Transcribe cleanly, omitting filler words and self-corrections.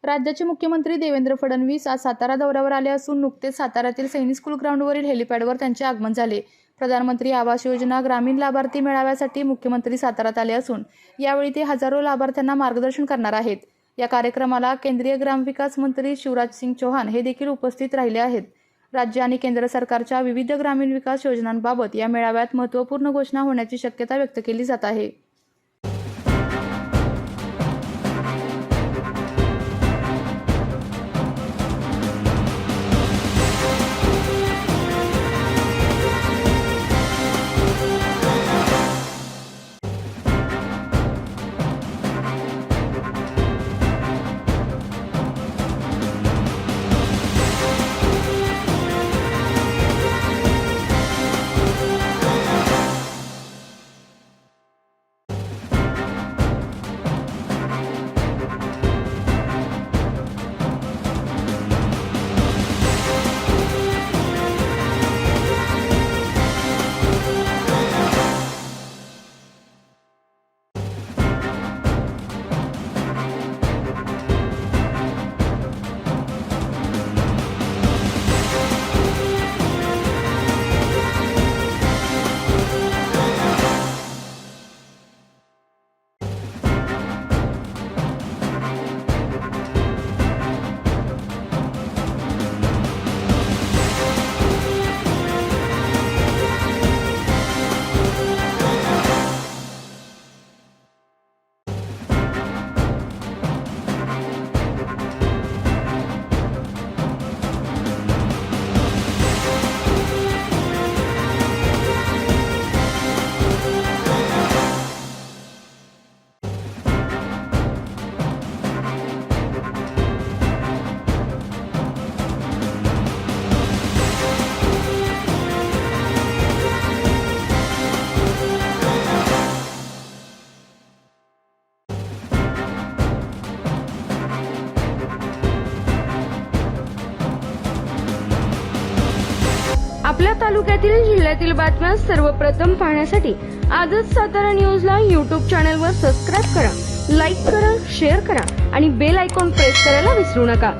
राज्याचे मुख्यमंत्री देवेंद्र फडणवीस आज सातारा दौऱ्यावर आले असून नुकतेच साताऱ्यातील सैनिक स्कूल ग्राउंडवरील हेलिपॅडवर त्यांचे आगमन झाले। प्रधानमंत्री आवास योजना ग्रामीण लाभार्थी मेळाव्यासाठी मुख्यमंत्री साताऱ्यात आले असून यावेळी ते हजारो लाभार्थ्यांना मार्गदर्शन करणार आहेत। या कार्यक्रमाला केंद्रीय ग्रामविकास मंत्री शिवराज सिंग चौहान हे देखील उपस्थित राहिले आहेत। राज्य आणि केंद्र सरकारच्या विविध ग्रामीण विकास योजनांबाबत या मेळाव्यात महत्त्वपूर्ण घोषणा होण्याची शक्यता व्यक्त केली जात आहे। आपल्या तालुक्यातील जिल्ह्यातील बातम्या सर्वप्रथम पाहण्यासाठी आजच सातारा न्यूजला YouTube चॅनलवर सबस्क्राइब करा, लाईक करा, शेअर करा आणि बेल आयकॉन प्रेस करायला विसरू नका।